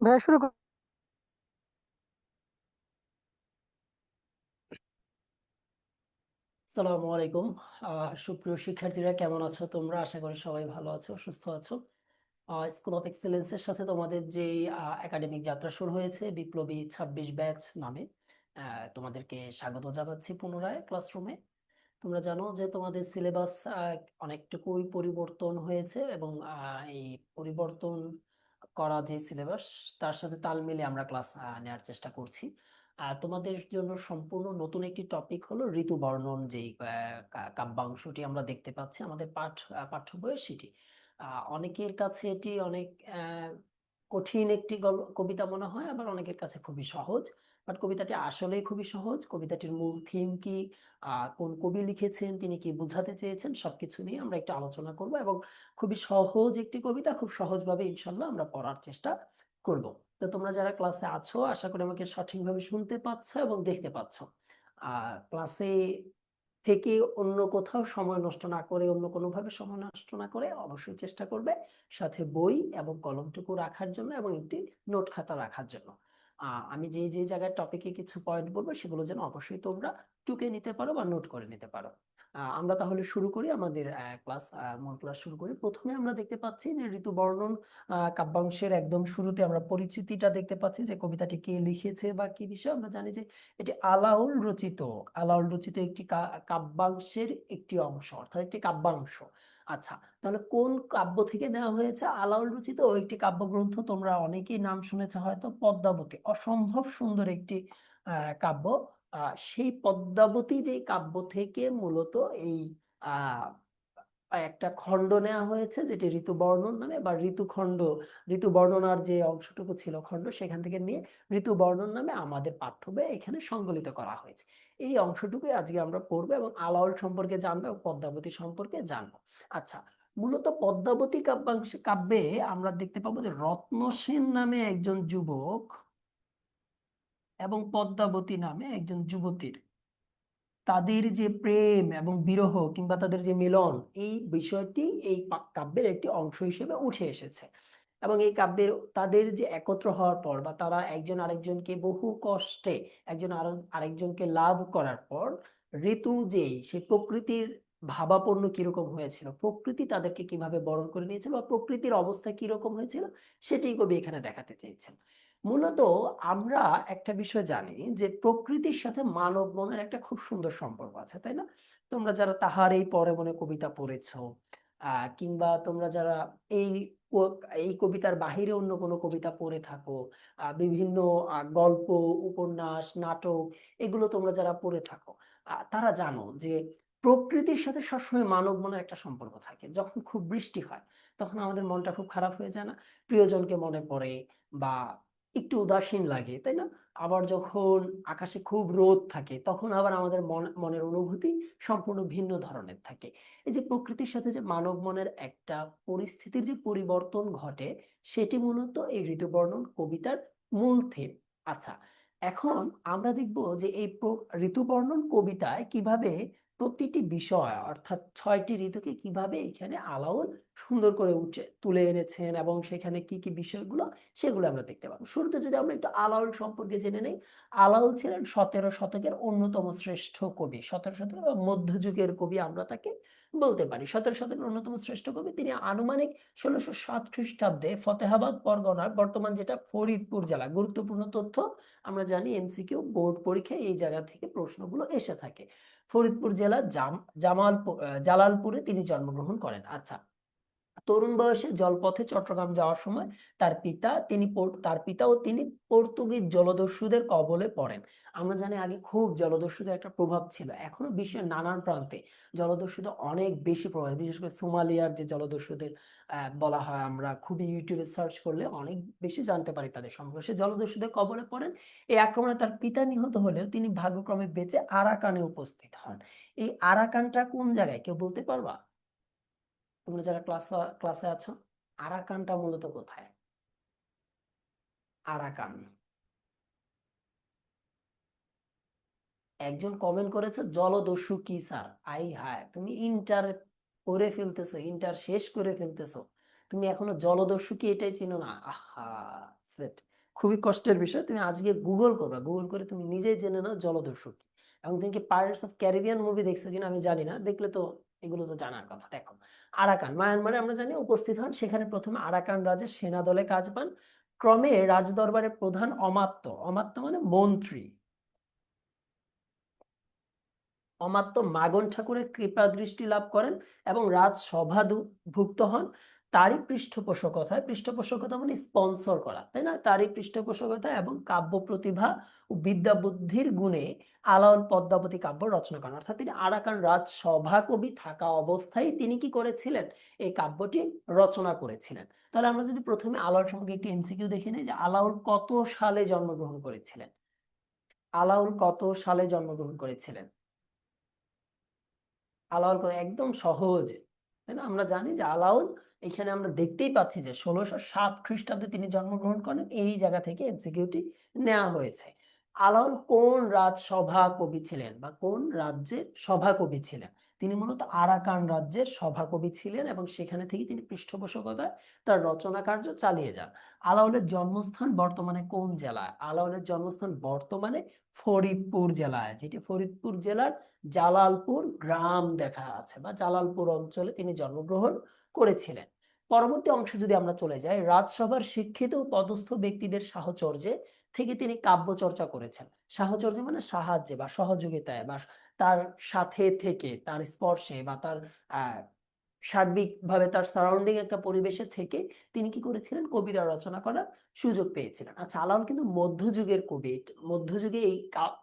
ভাইয়া শুরু আসসালামু আলাইকুম। সুপ্রিয় শিক্ষার্থীরা, কেমন আছো তোমরা? আশা করি সবাই ভালো আছো, সুস্থ আছো। স্কুল অফ এক্সেলেন্সের সাথে তোমাদের যে একাডেমিক যাত্রা শুরু হয়েছে বিপ্লবী 26 ব্যাচ নামে, তোমাদেরকে স্বাগত জানাচ্ছি পুনরায় ক্লাসরুমে। তোমরা জানো যে তোমাদের সিলেবাস অনেকটুকুই পরিবর্তন হয়েছে এবং এই পরিবর্তন করা যে সিলেবাস তার সাথে তাল মিলিয়ে আমরা ক্লাস নেওয়ার চেষ্টা করছি। তোমাদের জন্য সম্পূর্ণ নতুন একটি টপিক হলো ঋতু বর্ণন, যেই কাব্যাংশটি আমরা দেখতে পাচ্ছি আমাদের পাঠ্য বইয়ে, সেটি অনেকের কাছে এটি অনেক কঠিন একটি কবিতা মনে হয়, আবার অনেকের কাছে খুবই সহজ। বাট কবিতাটি আসলেই খুবই সহজ। কবিতাটির মূল থিম কি, কোন কবি লিখেছেন, তিনি কি বোঝাতে চেয়েছেন, সবকিছু নিয়ে আমরা একটু আলোচনা করব এবং খুবই সহজ একটি কবিতা খুব সহজভাবে ইনশাল্লাহ আমরা পড়ার চেষ্টা করব। তো তোমরা যারা ক্লাসে আছো, আশা করি আমাকে সঠিকভাবে শুনতে পাচ্ছ এবং দেখতে পাচ্ছ। ক্লাসে থেকে অন্য কোথাও সময় নষ্ট না করে, অন্য কোনোভাবে সময় নষ্ট না করে অবশ্যই চেষ্টা করবে সাথে বই এবং কলমটুকু রাখার জন্য এবং একটি নোট খাতা রাখার জন্য। আমি যে যে জায়গায় টপিকে কিছু পয়েন্ট বলবো সেগুলো যেন অবশ্যই তোমরা টুকে নিতে পারো বা নোট করে নিতে পারো। আমরা তাহলে শুরু করি আমাদের মূল ক্লাস শুরু করি। প্রথমে আমরা দেখতে পাচ্ছি যে ঋতু বর্ণন কাব্যাংশের একদম শুরুতে আমরা পরিচিতিটা দেখতে পাচ্ছি, যে কবিতাটি কে লিখেছে বা কি বিষয়। আমরা জানি যে এটি আলাউল রচিত একটি কাব্যাংশের একটি অংশ, অর্থাৎ একটি কাব্যাংশ। আচ্ছা, তাহলে কোন কাব্য থেকে নেওয়া হয়েছে? আলাউল রচিত ও একটি কাব্যগ্রন্থ, তোমরা অনেকেই নাম শুনেছ হয়তো, পদ্মাবতী। অসম্ভব সুন্দর একটি কাব্য। সেই পদ্মাবতী যে কাব্য থেকে মূলত এই আহ একটা খণ্ড নেওয়া হয়েছে, যেটি ঋতু বর্ণন নামে, বা ঋতুখণ্ড, ঋতু বর্ণনার যে অংশটুকু ছিল খণ্ড, সেখান থেকে নিয়ে ঋতু বর্ণন নামে আমাদের পাঠ্য বইয়ে এখানে সংকলিত করা হয়েছে। এই অংশটুকুই আজকে আমরা পড়বো এবং আলাওল সম্পর্কে জানবো এবং পদ্মাবতী সম্পর্কে জানবো। আচ্ছা, মূলত পদ্মাবতী কাব্যে আমরা দেখতে পাবো যে রত্নসেন নামে একজন যুবক এবং পদ্মাবতী নামে একজন যুবতীর, তাদের যে প্রেম এবং বিরহ কিংবা তাদের যে মিলন, এই বিষয়টি এই কাব্যের একটি অংশ হিসেবে উঠে এসেছে। এবং এই কাব্যের তাদের যে একত্র হওয়ার পর বা তারা একজন আরেকজনকে বহু কষ্টে একজন আরেকজনকে লাভ করার পর ঋতু যেই সে প্রকৃতির ভাবাপন্ন কিরকম হয়েছিল, প্রকৃতি তাদেরকে কিভাবে বরণ করে নিয়েছিল বা প্রকৃতির অবস্থা কিরকম হয়েছিল, সেটাই কবি এখানে দেখাতে চেয়েছেন। মূলত আমরা একটা বিষয় জানি যে প্রকৃতির সাথে মানব মনের একটা খুব সুন্দর সম্পর্ক আছে, তাই না? তোমরা যারা তাহার এই পরে মনে কবিতা পড়েছো, কিংবা তোমরা যারা এই এই কবিতার বাহিরে অন্য কোনো কবিতা পড়ে থাকো, বিভিন্ন গল্প, উপন্যাস, নাটক, এগুলো তোমরা যারা পড়ে থাকো, তারা জানো যে প্রকৃতির সাথে সবসময় মানব মনের একটা সম্পর্ক থাকে। যখন খুব বৃষ্টি হয় তখন আমাদের মনটা খুব খারাপ হয়ে যায় না? প্রিয়জনকে মনে পড়ে বা একটু উদাসীন লাগে, তাই না? আবার যখন আকাশে খুব রোদ থাকে তখন আবার আমাদের মনের অনুভূতি সম্পূর্ণ ভিন্ন ধরনের থাকে। এই যে প্রকৃতির সাথে যে মানব মনের একটা পরিস্থিতির যে পরিবর্তন ঘটে, সেটি মূলত এই ঋতুবর্ণন কবিতার মূল থিম। আচ্ছা, এখন আমরা দেখব যে এই ঋতুবর্ণন কবিতায় কিভাবে প্রতিটি বিষয়, অর্থাৎ 6টি ঋতুকে কিভাবে এখানে আলাওল সুন্দর করে তুলে এনেছেন এবং সেখানে কি কি বিষয়গুলো, সেগুলো আমরা দেখতে পাবো। শুরুতে যদি আমরা একটু আলাওল সম্পর্কে জেনে নেই। আলাওল ছিলেন 17 শতকের অন্যতম শ্রেষ্ঠ কবি। 17 শতকের বা মধ্যযুগের কবি আমরা তাকে বলতে পারি। 17 শতকের অন্যতম শ্রেষ্ঠ কবি। তিনি আনুমানিক 1607 খ্রিস্টাব্দে ফতেহাবাদ পরগনার, বর্তমান যেটা ফরিদপুর জেলা, গুরুত্বপূর্ণ তথ্য আমরা জানি, এমসিকিউ বোর্ড পরীক্ষায় এই জায়গা থেকে প্রশ্নগুলো এসে থাকে। ফরিদপুর জেলা জালালপুরে তিনি জন্মগ্রহণ করেন। আচ্ছা, তরুণ বয়সে জলপথে চট্টগ্রাম যাওয়ার সময় তার পিতা ও তিনি পর্তুগিজ জলদস্যুদের কবলে পড়েন। আমরা জানি আগে খুব জলদস্যুদের একটা প্রভাব ছিল, এখনো বিশ্বের নানান প্রান্তে জলদস্যুদের অনেক বেশি প্রভাব, বিশেষ করে সোমালিয়ার যে জলদস্যুদের বলা হয়, আমরা খুবই ইউটিউবে সার্চ করলে অনেক বেশি জানতে পারি তাদের সম্পর্কে। সে জলদস্যুদের কবলে পড়েন। এই আক্রমণে তার পিতা নিহত হলেও তিনি ভাগ্যক্রমে বেঁচে আরাকানে উপস্থিত হন। এই আরাকানটা কোন জায়গায়, কেউ বলতে পারবা? তোমরা যারা ক্লাসে আছো, আরাকানটা মূলত কোথায়? আরাকান। একজন কমেন্ট করেছে জলদস্যু কি স্যার? আই হায়, তুমি ইন্টার করে ফেলতেছো, ইন্টার শেষ করে ফেলতেছো, তুমি এখনো জলদস্যু কি এটাই চিনো না? আহা, সেট। খুবই কষ্টের বিষয়। তুমি আজকে গুগল করবা, গুগল করে তুমি নিজেই জেনে নাও জলদস্যু কি। এবং তুমি কি পাইরেটস অফ ক্যারিবিয়ান মুভি দেখছো কিনা আমি জানি না, দেখলে তো এগুলো তো জানার কথা। দেখো, আরাকান মায়ানমারে আমরা জানি উপস্থিত হন, সেখানে প্রথমে আরাকান রাজের সেনা দলে কাজ পান। ক্রমে রাজদরবারের প্রধান অমাত্য, অমাত্য মানে মন্ত্রী, অমাত্য মাগন ঠাকুরের কৃপা দৃষ্টি লাভ করেন এবং রাজসভাভুক্ত হন। তারই পৃষ্ঠপোষকতায়, পৃষ্ঠপোষকতা মানে স্পন্সর করা, তাই না, তারই পৃষ্ঠপোষকতায় এবং কাব্য প্রতিভা ও বিদ্যা বুদ্ধির গুণে আলাওল পদ্মাবতী কাব্য রচনা করেন। অর্থাৎ তিনি আরাকান রাজসভা কবি থাকা অবস্থায় তিনি কি করেছিলেন, এই কাব্যটি রচনা করেছিলেন। তাহলে আমরা যদি প্রথমে আলাওল সম্পর্কে একটি এমসিকিউ দেখে নিই, যে আলাওল কত সালে জন্মগ্রহণ করেছিলেন, আলাওল কত সালে জন্মগ্রহণ করেছিলেন। আলাউল একদম সহজ, তাই না, আমরা জানি যে আলাউল, এখানে আমরা দেখতেই পাচ্ছি যে 1607 খ্রিস্টাব্দে তিনি জন্মগ্রহণ করেন, এই জায়গা থেকে এমসিকিউটি নেওয়া হয়েছে। আলাউল কোন রাজসভা কবি ছিলেন বা কোন রাজ্যের সভাকবি ছিলেন? তিনি মূলত আরাকান রাজ্যের সভাকবি ছিলেন এবং সেখানে থেকে তিনি পৃষ্ঠপোষকতায় তার রচনা কার্য চালিয়ে যান। আলাউলের জন্মস্থান বর্তমানে কোন জেলায়? আলাউলের জন্মস্থান বর্তমানে ফরিদপুর জেলায়, যেটি ফরিদপুর জেলার জালালপুর গ্রাম দেখা আছে, বা জালালপুর অঞ্চলে তিনি জন্মগ্রহণ করেছিলেন। পরবর্তী অংশে যদি আমরা চলে যাই, রাজসভার শিক্ষিত ও পদস্থ ব্যক্তিদের সাহচর্যে থেকে তিনি কাব্য চর্চা করেছেন। সাহচর্য মানে সাহায্যে বা সহযোগিতায়, বা তার সাথে থেকে, তার স্পর্শে বা তার আহ সার্বিকভাবে তার সারাউন্ডিং একটা পরিবেশে থেকে তিনি কি করেছিলেন, কবিতা রচনা করার সুযোগ পেয়েছিলেন। আচ্ছা, আলাওল কিন্তু মধ্যযুগের কবি, মধ্যযুগে এই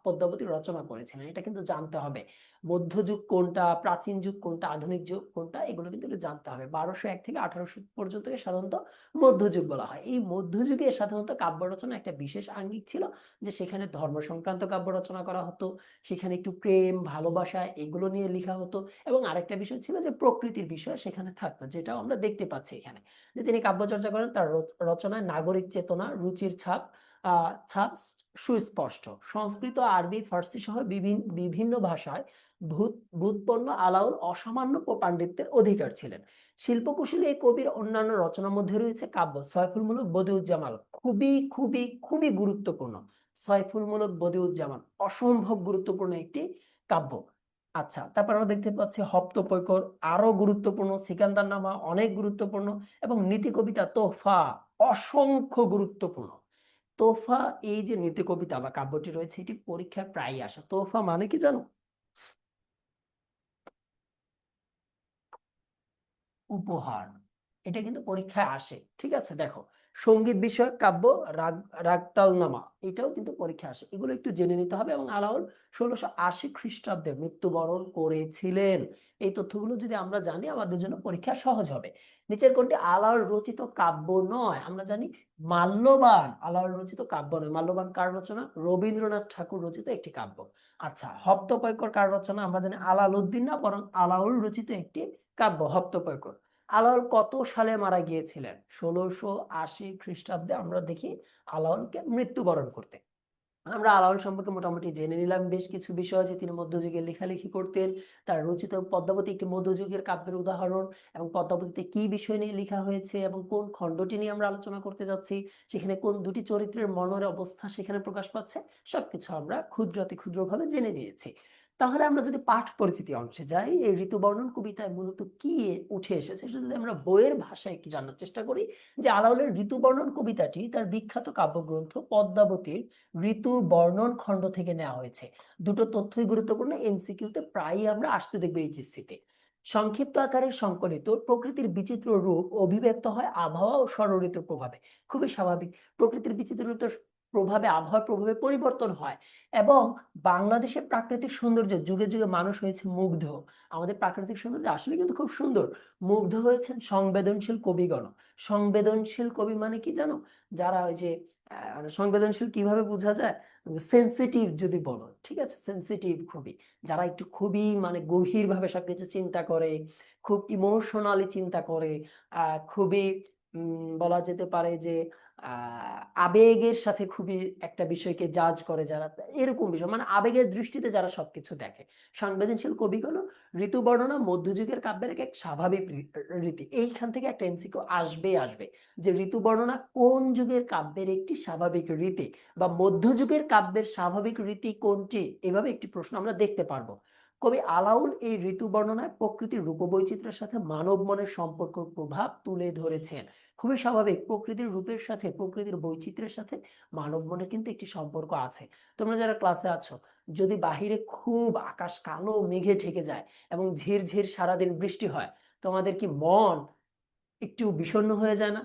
পদ্মাবতী রচনা করেছিলেন, এটা কিন্তু জানতে হবে। মধ্যযুগ কোনটা, প্রাচীন যুগ কোনটা, আধুনিক যুগ কোনটা, এগুলো কিন্তু একটু জানতে হবে। 1201 থেকে 1800 পর্যন্ত সাধারণত মধ্যযুগ বলা হয়। এই মধ্যযুগে সাধারণত কাব্য রচনা একটা বিশেষ আঙ্গিক ছিল, যে সেখানে ধর্ম সংক্রান্ত কাব্য রচনা করা হতো, সেখানে একটু প্রেম ভালোবাসা এগুলো নিয়ে লেখা হতো, এবং আরেকটা বিষয় ছিল যে প্রকৃতির বিষয় সেখানে থাকতো, যেটাও আমরা দেখতে পাচ্ছি এখানে, যে তিনি কাব্যচর্চা করেন। তার রচনায় নাগরিক চেতনা, রুচির ছাপ সুস্পষ্ট। সংস্কৃত, আরবি, ফার্সি সহ বিভিন্ন বিভিন্ন ভাষায় ভূত ভূতপন্ন আলাউল অসামান্য পাণ্ডিত্যের অধিকার ছিলেন। শিল্পকুশলী এই কবির অন্যান্য রচনার মধ্যে রয়েছে কাব্য সয়ফুল মুলক বদিউজ্জামাল, খুবই খুবই খুবই গুরুত্বপূর্ণ। সয়ফুল মুলক বদিউজ্জামান অসম্ভব গুরুত্বপূর্ণ একটি কাব্য। আচ্ছা, তারপর আমরা দেখতে পাচ্ছি হপ্তপৈকর, আরো গুরুত্বপূর্ণ। সিকান্দার নামা অনেক গুরুত্বপূর্ণ, এবং নীতি কবিতা তোহফা অসংখ্য গুরুত্বপূর্ণ। তোহফা, এই যে নীতি কবিতা বা কাব্যটি রয়েছে, এটি পরীক্ষায় প্রায়ই আসে। তোহফা মানে কি জানো? উপহার, এটা কিন্তু পরীক্ষায় আসে। ঠিক আছে, দেখো, সঙ্গীত বিষয়ক কাব্য রাগ, রাগতালনামা, এটাও কিন্তু পরীক্ষায় আসে, এগুলো একটু জেনে নিতে হবে। এবং আলাউল 1680 খ্রিস্টাব্দে মৃত্যুবরণ করেছিলেন। এই তথ্যগুলো যদি আমরা জানি, আমাদের জন্য পরীক্ষা সহজ হবে। নিচের কোনটি আলাউল রচিত কাব্য নয়? আমরা জানি মাল্যবান আলাউল রচিত কাব্য নয়। মাল্যবান কার রচনা? রবীন্দ্রনাথ ঠাকুর রচিত একটি কাব্য। আচ্ছা, হপ্তপৈকর কার রচনা? আমরা জানি আলাউল উদ্দিন না, বরং আলাউল রচিত একটি কাব্য হপ্তপৈকর। আলাউল কত সালে মারা গিয়েছিলেন? 1680 খ্রিস্টাব্দে আমরা দেখি আলাউলকে মৃত্যুবরণ করতে। আমরা আলাউল সম্পর্কে মোটামুটি জেনে নিলাম বেশ কিছু বিষয়, যে তিনি মধ্যযুগে লেখালেখি করতেন, তার রচিত পদ্মাবতী একটি মধ্যযুগের কাব্যের উদাহরণ, এবং পদ্মাবতীতে কি বিষয় নিয়ে লেখা হয়েছে এবং কোন খণ্ডটি নিয়ে আমরা আলোচনা করতে যাচ্ছি, সেখানে কোন দুটি চরিত্রের মনের অবস্থা সেখানে প্রকাশ পাচ্ছে, সবকিছু আমরা ক্ষুদ্রাতি ক্ষুদ্রভাবে জেনে নিয়েছি। তাহলে আমরা যদি পাঠ পরিচিতি অংশে যাই, এই ঋতুবর্ণন কবিতায় মূলত কি উঠে এসেছে সেটা যদি আমরা বইয়ের ভাষায় একটু জানার চেষ্টা করি, যে আলাউলের ঋতুবর্ণন কবিতাটি তার বিখ্যাত কাব্যগ্রন্থ পদ্মাবতীর ঋতু বর্ণন খণ্ড থেকে নেওয়া হয়েছে। দুটো তথ্যই গুরুত্বপূর্ণ, এমসিকিউতে প্রায়ই আমরা আসতে দেখবো এইচএসসি তে। সংক্ষিপ্ত আকারে সংকলিত, প্রকৃতির বিচিত্র রূপ অভিব্যক্ত হয় আবহাওয়া ও ষড়ঋতুর প্রভাবে। খুবই স্বাভাবিক, প্রকৃতির বিচিত্র রূপের প্রভাবে, আবহাওয়ার প্রভাবে পরিবর্তন হয়। এবং বাংলাদেশের প্রাকৃতিক সৌন্দর্য যুগে যুগে মানুষ হয়েছে মুগ্ধ। আমাদের প্রাকৃতিক সৌন্দর্য আসলে কিন্তু খুব সুন্দর। মুগ্ধ হয়েছেন সংবেদনশীল কবিগণ। সংবেদনশীল কবি মানে কি জানো? যারা ওই যে সংবেদনশীল কিভাবে বোঝা যায়, সেন্সিটিভ যদি বলো, ঠিক আছে, সেন্সিটিভ খুবই, যারা একটু খুবই মানে গভীর ভাবে সবকিছু চিন্তা করে, খুব ইমোশনালি চিন্তা করে, খুবই বলা যেতে পারে যে আবেগের সাথে খুবই একটা বিষয়কে জাজ করে যারা, এরকম বিষয় মানে আবেগের দৃষ্টিতে যারা সবকিছু দেখে। সংবেদনশীল কবিগুলো ঋতু বর্ণনা মধ্যযুগের কাব্যের এক স্বাভাবিক রীতি। এইখান থেকে একটা এমসিকিউ আসবে যে ঋতু বর্ণনা কোন যুগের কাব্যের একটি স্বাভাবিক রীতি, বা মধ্যযুগের কাব্যের স্বাভাবিক রীতি কোনটি, এভাবে একটি প্রশ্ন আমরা দেখতে পারবো। কবি আলাউল এই ঋতু বর্ণনায় প্রকৃতির রূপবৈচিত্র্যের সাথে মানব মনের সম্পর্ক প্রভাব তুলে ধরেছেন। খুবই স্বাভাবিক, প্রকৃতির রূপের সাথে, প্রকৃতির বৈচিত্র্যের সাথে মানব মনের কিন্তু একটি সম্পর্ক আছে। তোমরা যারা ক্লাসে আছো, যদি বাহিরে খুব আকাশ কালো মেঘে ঢেকে যায় এবং ঝিরঝির সারাদিন বৃষ্টি হয়, তোমাদের কি মন একটু বিষণ্ণ হয়ে যায় না?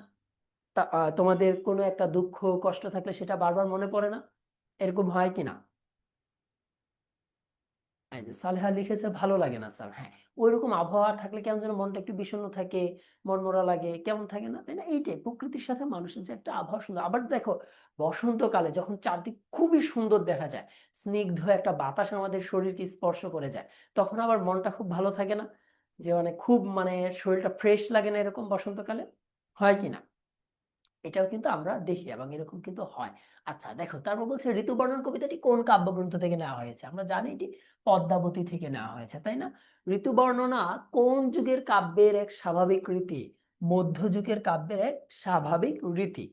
তোমাদের কোনো একটা দুঃখ কষ্ট থাকলে সেটা বারবার মনে পড়ে না? এরকম হয় কিনা? এই যে সালেহা লিখেছে ভালো লাগে না স্যার। হ্যাঁ, ওইরকম আবহাওয়া থাকলে কেমন যেন মনটা একটু বিষণ্ণ থাকে, মনমরা লাগে, কেমন থাকে না, তাই না? এইটাই প্রকৃতির সাথে মানুষের যে একটা আবহাওয়া সুন্দর। আবার দেখো বসন্তকালে যখন চারদিক খুবই সুন্দর দেখা যায়, স্নিগ্ধ একটা বাতাস আমাদের শরীরকে স্পর্শ করে যায়, তখন আবার মনটা খুব ভালো থাকে না? যে মানে খুব মানে শরীরটা ফ্রেশ লাগে না এরকম বসন্তকালে? হয় কিনা? এটাও কিন্তু আমরা দেখি এবং এরকম কিন্তু হয়। আচ্ছা দেখো, তারপর বলছে ঋতুবর্ণন কবিতাটি কোন কাব্যগ্রন্থ থেকে নেওয়া হয়েছে? আমরা জানি এটি পদ্মাবতী থেকে নেওয়া হয়েছে, তাই না? ঋতুবর্ণনা কোন যুগের কাব্যের এক স্বাভাবিক রীতি? মধ্যযুগের কাব্যের এক স্বাভাবিক রীতি।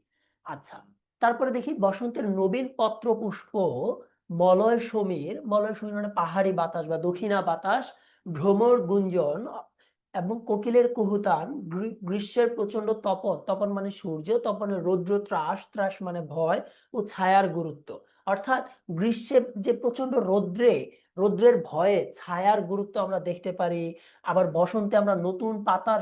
আচ্ছা, তারপরে দেখি বসন্তের নবীন পত্র পুষ্প, মলয় সমীর, মলয় সমীর মানে পাহাড়ি বাতাস বা দক্ষিণা বাতাস, ভ্রমর গুঞ্জন এবং কোকিলের কুহুতান, গ্রীষ্মের প্রচন্ড তপন, তপন মানে সূর্য, তপনের রৌদ্র, ত্রাস, ত্রাস মানে ভয় ও ছায়ার গুরুত্ব। অর্থাৎ গ্রীষ্মের যে প্রচন্ড রৌদ্রে, রৌদ্রের ভয়ে ছায়ার গুরুত্ব আমরা দেখতে পারি। আবার বসন্তে আমরা নতুন পাতার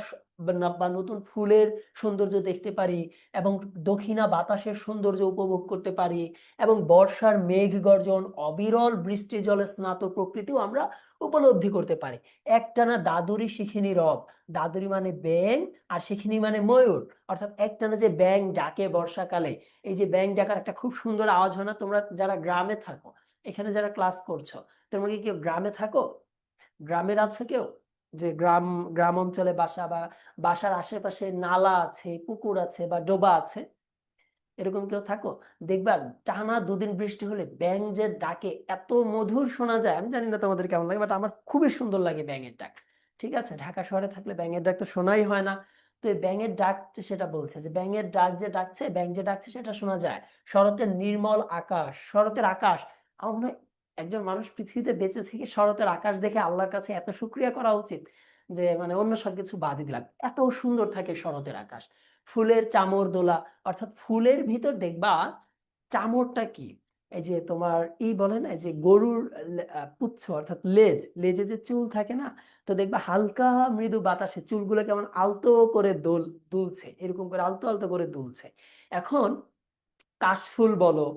বা নতুন ফুলের সৌন্দর্য দেখতে পারি, এবং দক্ষিণা বাতাসের সৌন্দর্য উপভোগ করতে পারি, এবং বর্ষার মেঘ গর্জন, অবিরল বৃষ্টি জলে স্নাত প্রকৃতিও আমরা উপলব্ধি করতে পারি। একটানা দাদুরি শিখিনি রব, দাদুরি মানে ব্যাং আর শিখিনি মানে ময়ূর, অর্থাৎ একটানা যে ব্যাং ডাকে বর্ষাকালে, এই যে ব্যাং ডাকার একটা খুব সুন্দর আওয়াজ হয় না? তোমরা যারা গ্রামে থাকো, এখানে যারা ক্লাস করছো, তোমরা কি কেউ গ্রামে থাকো? গ্রামের আছে কেউ যে গ্রাম, গ্রাম অঞ্চলে বাসা, বা বাসার আশেপাশে নালা আছে, পুকুর আছে বা ডোবা আছে, এরকম কেউ থাকো? দেখবা টানা দুদিন বৃষ্টি হলে ব্যাঙ যে ডাকে এত মধুর শোনা যায়, আমি জানি না তোমাদের কেমন লাগে, বাট আমার খুবই সুন্দর লাগে ব্যাঙের ডাক। ঠিক আছে, ঢাকা শহরে থাকলে ব্যাঙের ডাক তো শোনাই হয় না। তো এই ব্যাঙের ডাক সেটা বলছে যে ব্যাঙের ডাক যে ডাকছে, ব্যাঙ যে ডাকছে সেটা শোনা যায়। শরতের নির্মল আকাশ, শরতের আকাশ, আমার মনে হয় একজন মানুষ পৃথিবীতে বেঁচে থেকে শরতের আকাশ দেখে আল্লাহর কাছে এত শুকরিয়া করা উচিত, যে মানে অন্য সবকিছু বাদই দিলাম, এত সুন্দর থাকে শরতের আকাশ। ফুলের চামর দোলা, অর্থাৎ ফুলের ভিতর দেখবা চামড়টা কি, এই যে তোমার বলে না যে গরুর পুচ্ছ অর্থাৎ লেজ, লেজে যে চুল থাকে না, তো দেখবা হালকা মৃদু বাতাসে চুলগুলো কেমন আলতো করে দুলছে, এরকম করে আলতো আলতো করে দুলছে। এখন কাশফুল বলো,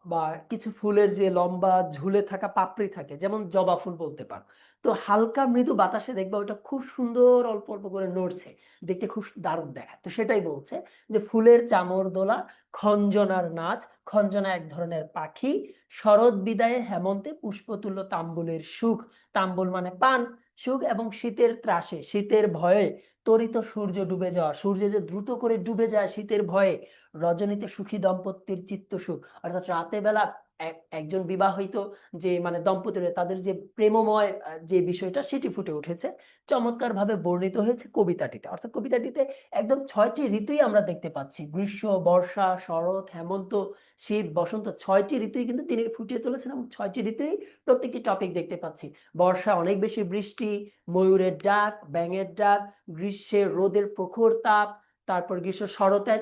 বা কিছু ফুলের যে লম্বা ঝুলে থাকা পাপড়ি থাকে, যেমন জবা ফুল বলতে পারো, তো হালকা মৃদু বাতাসে দেখবা ওটা খুব সুন্দর অল্প অল্প করে নড়ছে, দেখতে খুব দারুণ দেখায়। তো সেটাই বলছে যে ফুলের চামর দোলা, খঞ্জনার নাচ, খঞ্জনা এক ধরনের পাখি, শরৎ বিদায়ে হেমন্তে পুষ্পতুল্য তাম্বুলের সুখ, তাম্বুল মানে পান, সুখ, এবং শীতের ত্রাসে, শীতের ভয়ে তরিত সূর্য ডুবে যাওয়া, সূর্য যে দ্রুত করে ডুবে যায় শীতের ভয়ে, রজনীতে সুখী দম্পতির চিত্ত সুখ, অর্থাৎ রাতে বেলা একজন বিবাহিত যে মানে দম্পতি তাদের যে প্রেমময় যে বিষয়টা সেটি ফুটে উঠেছে, চমৎকার ভাবে বর্ণিত হয়েছে কবিতাটিতে। অর্থাৎ কবিতাটিতে একদম 6টি ঋতুই আমরা দেখতে পাচ্ছি, গ্রীষ্ম, বর্ষা, শরৎ, হেমন্ত, শীত, বসন্ত, 6টি ঋতুই কিন্তু তিনি ফুটিয়ে তুলেছেন, এবং 6টি ঋতুই প্রত্যেকটি টপিক দেখতে পাচ্ছি। বর্ষা অনেক বেশি বৃষ্টি, ময়ূরের ডাক, ব্যাঙের ডাক, গ্রীষ্মের রোদের প্রখর তাপ, তারপর গ্রীষ্ম শরতে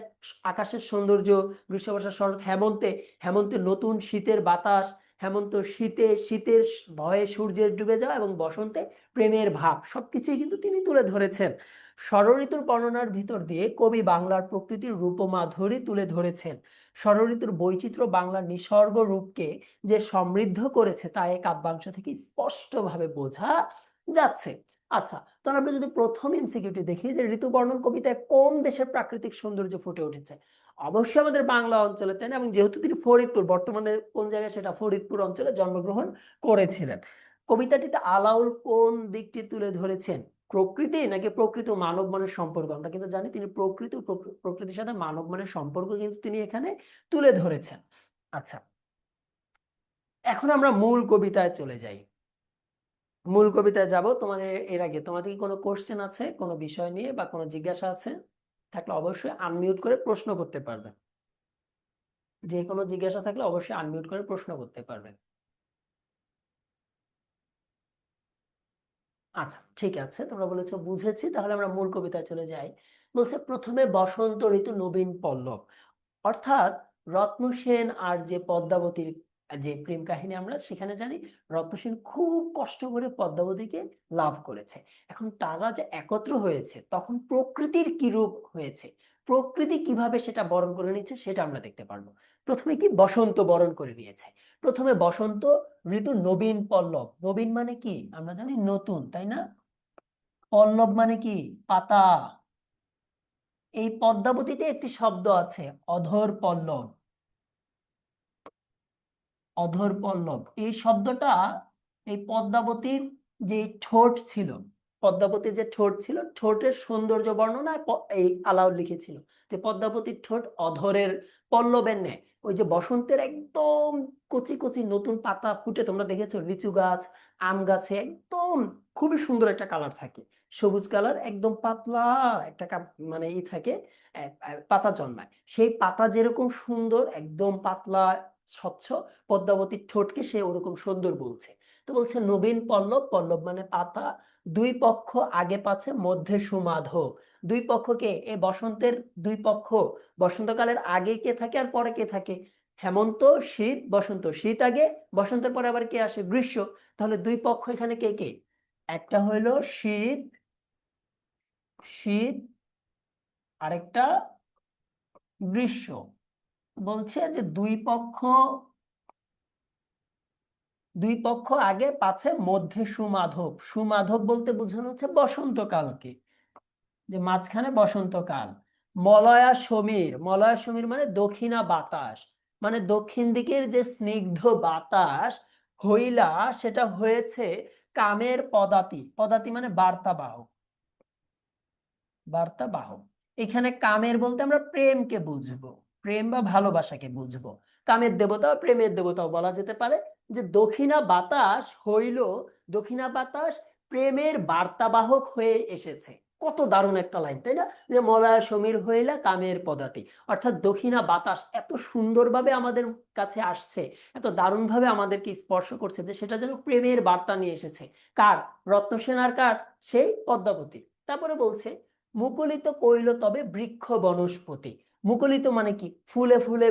আকাশের সৌন্দর্য, গ্রীষ্ম বর্ষা শরৎ হেমন্তে, হেমন্তে নতুন শীতের বাতাস, হেমন্ত শীতে শীতের ভয়ে সূর্যের ডুবে যাওয়া, এবং বসন্তে প্রেমের ভাব, সবকিছুই কিন্তু তিনি তুলে ধরেছেন। ষড়ঋতুর বর্ণনার ভিতর দিয়ে কবি বাংলার প্রকৃতির রূপমাধুরী তুলে ধরেছেন। ষড়ঋতুর বৈচিত্র্য বাংলার নিসর্গ রূপকে যে সমৃদ্ধ করেছে তা এই কাব্যাংশ থেকে স্পষ্টভাবে বোঝা যাচ্ছে। আচ্ছা, তাহলে আমরা যদি প্রথম এমসিকিউটি দেখি যে ঋতু বর্ণন কবিতায় কোন দেশের প্রাকৃতিক সৌন্দর্য ফুটে উঠেছে, অবশ্যই আমাদের বাংলা অঞ্চলে, তাই না? এবং যেহেতু তিনি ফরিদপুর, বর্তমানে কোন জায়গায় সেটা ফরিদপুর অঞ্চলে জন্মগ্রহণ করেছিলেন। কবিতাটিতে আলাউল কোন দিকটি তুলে ধরেছেন? প্রকৃতি নাকি প্রকৃতি ও মানব মনের সম্পর্ক, আমরা কিন্তু জানি তিনি প্রকৃতি ও প্রকৃতির সাথে মানব মনের সম্পর্ক কিন্তু তিনি এখানে তুলে ধরেছেন। আচ্ছা, এখন আমরা মূল কবিতায় চলে যাই। মূল কবিতায় যাব, তোমাদের এর আগে তোমাদের কি কোনো কোশ্চেন আছে কোনো বিষয় নিয়ে বা কোনো জিজ্ঞাসা আছে? থাকলে অবশ্যই আনমিউট করে প্রশ্ন করতে পারবেন। যে কোনো জিজ্ঞাসা থাকলে অবশ্যই আনমিউট করে প্রশ্ন করতে পারবেন। আচ্ছা ঠিক আছে, তোমরা বলেছো বুঝেছি, তাহলে আমরা মূল কবিতায় চলে যাই। বলছে প্রথমে বসন্ত ঋতু নবীন পল্লব, অর্থাৎ রত্ন সেন আর যে পদ্মাবতীর যে প্রেম কাহিনী আমরা সেখানে জানি রত্ন সেন খুব কষ্ট করে পদ্মাবতীকে লাভ করেছে। এখন তারা যে একত্র হয়েছে তখন প্রকৃতির কি রূপ হয়েছে, প্রকৃতি কিভাবে সেটা বরণ করে নিচ্ছে সেটা আমরা দেখতে পারবো। প্রথমে কি বসন্ত বরণ করে নিয়েছে, প্রথমে বসন্ত ঋতু নবীন পল্লব, নবীন মানে কি আমরা জানি নতুন, তাই না? পল্লব মানে কি পাতা। এই পদ্মাবতীতে একটি শব্দ আছে অধর পল্লব, অধর পল্লব এই শব্দটা এই পদ্মাবতীর যে ঠোঁট ছিল, পদ্মাবতীর যে ঠোঁট ছিল ঠোঁটের সৌন্দর্য বর্ণনায় এই আলাউল লিখেছিল যে পদ্মাবতীর ঠোঁট অধরের পল্লবের ন্যায়। ওই যে বসন্তের একদম কচি কচি নতুন পাতা ফুটে, তোমরা দেখেছো লিচু গাছ আম গাছে একদম খুবই সুন্দর একটা কালার থাকে, সবুজ কালার একদম পাতলা একটা মানে ই থাকে, পাতা জন্মায়, সেই পাতা যেরকম সুন্দর একদম পাতলা স্বচ্ছ, পদ্মাবতীর ঠোঁটকে সে ওরকম সুন্দর বলছে। তো বলছে নবীন পল্লব, পল্লব মানে পাতা, দুই পক্ষ আগে পাছে মধ্যে সুমাধো, দুই পক্ষকে এ বসন্তের দুই পক্ষ, বসন্তকালের আগে কে থাকে আর পরে কে থাকে? হেমন্ত শীত বসন্ত, শীত আগে বসন্তের পরে আবার কে আসে? গ্রীষ্ম। তাহলে দুই পক্ষ এখানে কে কে? একটা হইলো শীত, শীত আরেকটা গ্রীষ্ম। বলছে যে দুই পক্ষ, দুই পক্ষ আগে পাছে মধ্যে সুমাধব, সুমাধব বলতে বোঝানো হচ্ছে বসন্তকালকে, যে মাঝখানে বসন্তকাল। মলয়া সমীর, মলয়া সমীর মানে দক্ষিণা বাতাস, মানে দক্ষিণ দিকের যে স্নিগ্ধ বাতাস হইলা সেটা হয়েছে কামের পদাতি, পদাতি মানে বার্তাবাহক, বার্তাবাহক। এখানে কামের বলতে আমরা প্রেমকে বুঝবো, প্রেম বা ভালোবাসাকে বুঝবো। কামের দেবতা বা প্রেমের দেবতাও বলা যেতে পারে। যে দক্ষিণা বাতাস হইল, দক্ষিণা বাতাস প্রেমের বার্তাবাহক হয়ে এসেছে। কত দারুণ একটা লাইন, তাই না? যে মলয়া সমীর হইলা কামের পদাতি, অর্থাৎ দক্ষিণা বাতাস এত সুন্দরভাবে আমাদের কাছে আসছে, এত দারুণ ভাবে আমাদেরকে স্পর্শ করছে যে সেটা যেন প্রেমের বার্তা নিয়ে এসেছে। কার? রত্নসেন আর কার? সেই পদ্মাবতী। তারপরে বলছে মুকুলিত কইল তবে বৃক্ষ বনস্পতি, মুকুলিত মানে কি? ফুলে ফুলে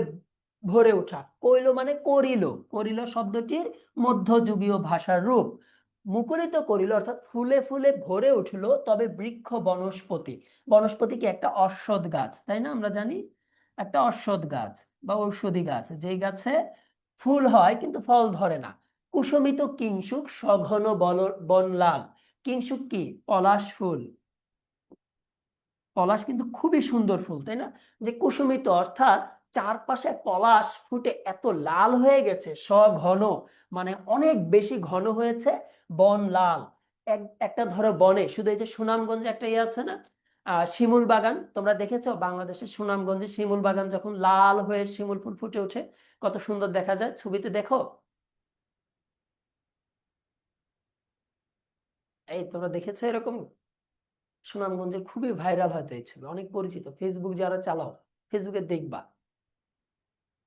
ভরে ওঠা, কইল মানে করিল, করিল শব্দটির মধ্যযুগীয় ভাষার রূপ। মুকুলিত করিল অর্থাৎ ফুলে ফুলে ভরে উঠলো তবে বৃক্ষ বনস্পতি, বনস্পতি কি? একটা অশ্বত্থ গাছ, তাই না? আমরা জানি একটা অশ্বত্থ গাছ বা ঔষধি গাছ, যেই গাছে ফুল হয় কিন্তু ফল ধরে না। কুসুমিত কিংশুক সঘন বনলাল, কিংশুক কি? পলাশ ফুল, পলাশ কিন্তু খুবই সুন্দর ফুল, তাই না? যে কুসুমিত অর্থাৎ চারপাশে পলাশ ফুটে এত লাল হয়ে গেছে, সঘন মানে অনেক বেশি ঘন হয়েছে, বন লাল। একটা ধরো বনে শুধু এই যে সুনামগঞ্জে একটা ইয়ে আছে না, শিমুল বাগান, তোমরা দেখেছো বাংলাদেশের সুনামগঞ্জে শিমুল বাগান যখন লাল হয়ে শিমুল ফুল ফুটে ওঠে কত সুন্দর দেখা যায়, ছবিতে দেখো। এই তোমরা দেখেছো এরকম? সুনামগঞ্জে খুবই ভাইরাল হয়তো এই ছবি, অনেক পরিচিত, ফেসবুক যারা চালাও ফেসবুকে দেখবা।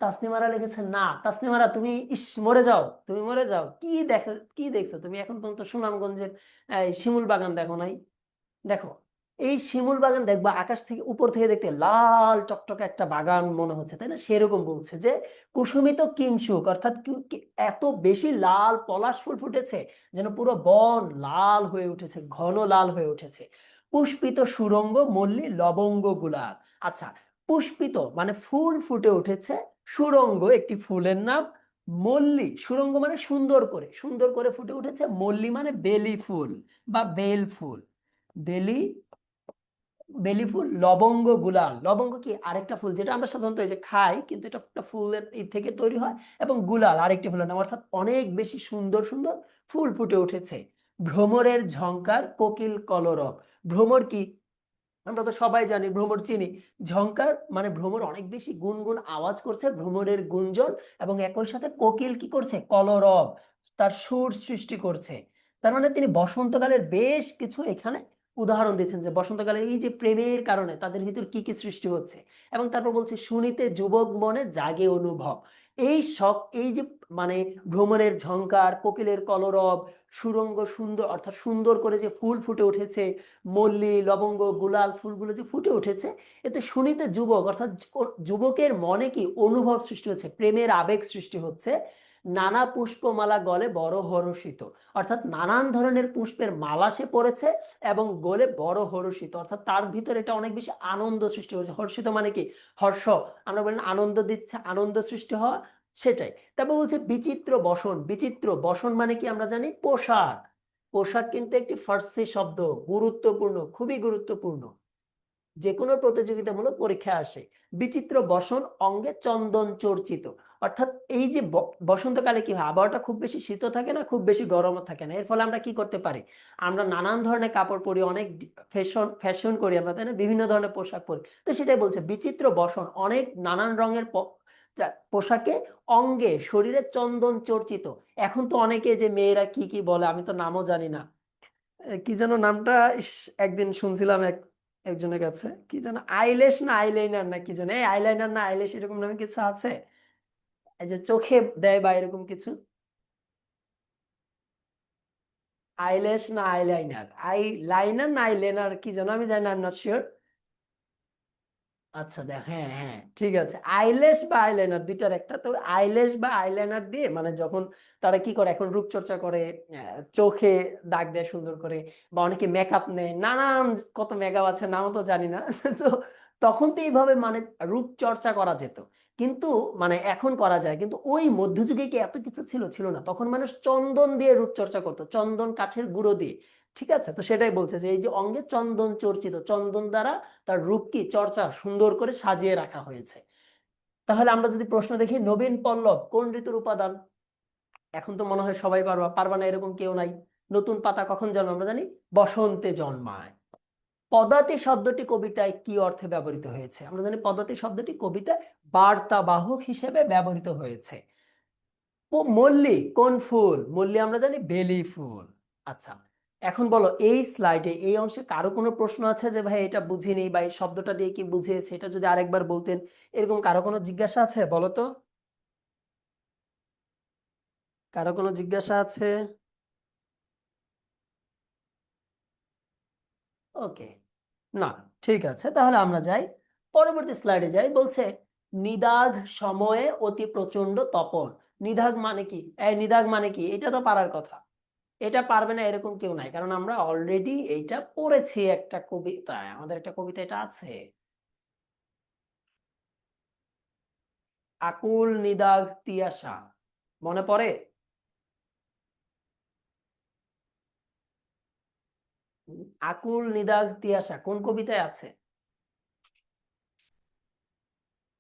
তাসনিমারা লিখেছে না, তাসনিমারা তুমি ইস মরে যাও, তুমি মরে যাও, কি দেখো, কি দেখছো তুমি এখন পর্যন্ত সুনামগঞ্জের এই শিমুল বাগান দেখো নাই? দেখো এই শিমুল বাগান দেখবা আকাশ থেকে উপর থেকে দেখতে লাল টকটকে একটা বাগান মনে হচ্ছে, তাই না? সেরকম বলছে যে কুসুমিত কিংশুক অর্থাৎ এত বেশি লাল পলাশ ফুল ফুটেছে যেন পুরো বন লাল হয়ে উঠেছে, ঘন লাল হয়ে উঠেছে। পুষ্পিত সুরঙ্গ মল্লী লবঙ্গ গুলাল। আচ্ছা, পুষ্পিত মানে ফুল ফুটে উঠেছে, সুরঙ্গ একটি ফুলের নাম, মল্লী সুরঙ্গ মানে সুন্দর করে, সুন্দর করে ফুটে উঠেছে, মল্লী মানে বেলি ফুল বা বেল ফুল, বেলি, বেলি ফুল, লবঙ্গ গুলাল, লবঙ্গ কি? আরেকটা ফুল যেটা আমরা সাধারণত এই যে খাই, কিন্তু এটা একটা ফুলের এই থেকে তৈরি হয়, এবং গুলাল আরেকটি ফুলের নাম, অর্থাৎ অনেক বেশি সুন্দর সুন্দর ফুল ফুটে উঠেছে। ভ্রমরের ঝংকার কোকিল কলরব। ভ্রমর কি? আমরা তো সবাই জানি, ভ্রমর চিনি। ঝংকার মানে ভ্রমর অনেক বেশি গুনগুন আওয়াজ করছে, ভ্রমরের গুঞ্জন, এবং একই সাথে কোকিল কি করছে? কলরব, তার সুর সৃষ্টি করছে। তার মানে তিনি বসন্তকালের বেশ কিছু এখানে উদাহরণ দিচ্ছেন, যে বসন্তকালে এই যে প্রেমের কারণে তাদের ভিতর কি কি সৃষ্টি হচ্ছে। এবং তারপর বলছে শুনিতে যুবক মনে জাগে অনুভব। এই সব এই যে মানে ভ্রমরের ঝংকার, কোকিলের কলরব, সুরঙ্গ সুন্দর অর্থাৎ সুন্দর করে যে ফুল ফুটে উঠেছে, মল্লী, লবঙ্গ, গুলাল ফুলগুলো যে ফুটে উঠেছে, এতে শুনিতে যুবক অর্থাৎ যুবকের মনে কি অনুভব সৃষ্টি হচ্ছে, প্রেমের আবেগ সৃষ্টি হচ্ছে। নানা পুষ্পমালা গলে বড় হর্ষিত, অর্থাৎ নানান ধরনের পুষ্পের মালা সে পড়েছে এবং গলে বড় হর্ষিত, অর্থাৎ তার ভিতরে এটা অনেক বেশি আনন্দ সৃষ্টি হচ্ছে। হর্ষিত মানে কি? হর্ষ। আমরা বলি আনন্দ দিচ্ছে, আনন্দ সৃষ্টি হওয়া, সেটাই। তারপর বলছে বিচিত্র বসন। বিচিত্র বসন মানে কি? আমরা জানি পোশাক। পোশাক কিন্তু একটি ফার্সি শব্দ, গুরুত্বপূর্ণ, খুবই গুরুত্বপূর্ণ, যে কোনো প্রতিযোগিতামূলক পরীক্ষা আসে। বিচিত্র বসন অঙ্গে চন্দন চর্চিত, অর্থাৎ এই যে বসন্তকালে কি হয়, আবহাওয়াটা খুব বেশি শীত থাকে না, খুব বেশি গরমও থাকে না। এর ফলে আমরা কি করতে পারি? আমরা নানান ধরনের কাপড় পরি, অনেক ফ্যাশন ফ্যাশন করি আমরা, তাই না? বিভিন্ন ধরনের পোশাক পরি। তো সেটাই বলছে বিচিত্র বসন, অনেক নানান রঙের পোশাকে অঙ্গে শরীরে চন্দন চর্চিত। এখন তো অনেকে যে মেয়েরা কি কি বলে, আমি তো নামও জানি না, কি যেন নামটা, একদিন শুনছিলাম একজনের কাছে, কি যেন আইলেশ না আইলাইনার না কি যেন, এই আইলাইনার না আইলেশ এরকম নামে কিছু আছে, এই যে চোখে দেয় বা এরকম কিছু। আইলেশ না আইলাইনার, লাইনার না আইলাইনার কি যেন, আমি জানি না, আই এম নট শিওর। আচ্ছা দেখ, হ্যাঁ হ্যাঁ ঠিক আছে, আইলেশ বা আইলাইনার দুইটার একটা। তো আইলেশ বা আইলাইনার দিয়ে মানে যখন তারা কি করে এখন রূপচর্চা করে, চোখে দাগ দেয় সুন্দর করে, বা অনেকে মেকআপ নেয়, নানান কত মেকআপ আছে, নামও তো জানি না। তো তখন তো এইভাবে মানে রূপচর্চা করা যেত, কিন্তু মানে এখন করা যায়, কিন্তু ওই মধ্যযুগে কি এত কিছু ছিল? ছিল না। তখন মানুষ চন্দন দিয়ে রূপচর্চা করতো, চন্দন কাঠের গুঁড়ো দিয়ে। ঠিক আছে, তো সেটাই বলছে যে এই যে অঙ্গে চন্দন চর্চিত, চন্দন দ্বারা তার রূপ কি চর্চা সুন্দর করে সাজিয়ে রাখা হয়েছে। তাহলে আমরা যদি প্রশ্ন দেখি, নবীন পল্লব কোন ঋতুর উপাদান? এখন তো মনে হয় সবাই পারবা, পারবা না এরকম কেউ নাই। নতুন পাতা কখন জন্মায়? আমরা জানি বসন্তে জন্মায়। পদাতি শব্দটি কবিতায় কি অর্থে ব্যবহৃত হয়েছে? আমরা জানি পদাতি শব্দটি কবিতায় বার্তাবাহক হিসেবে ব্যবহৃত হয়েছে। মল্লী কোন ফুল? মল্লী আমরা জানি বেলি ফুল। আচ্ছা, এখন বলো এই স্লাইডে এই অংশে কারো কোনো প্রশ্ন আছে যে ভাই এটা বুঝিনি বা এই শব্দটা দিয়ে কি বুঝিয়েছে, এটা যদি আরেকবার বলতেন, এরকম কারো কোনো জিজ্ঞাসা আছে? বলো তো, কারো কোনো জিজ্ঞাসা আছে? ওকে, না, ঠিক আছে, তাহলে আমরা যাই, পরবর্তী স্লাইডে যাই। বলছে নিদাঘ সময়ে অতি প্রচন্ড তপন। নিদাঘ মানে কি? এই নিদাঘ মানে কি? এটা তো পারার কথা। এটা পারবে না এরকম কেউ নাই, কারণ আমরা অলরেডি এইটা পড়েছি একটা কবিতায়, আমাদের একটা কবিতা এটা আছে। আকুল নিদাঘ তিয়াসা, মনে পড়ে? আকুল নিদাঘ তিয়াসা কোন কবিতায় আছে?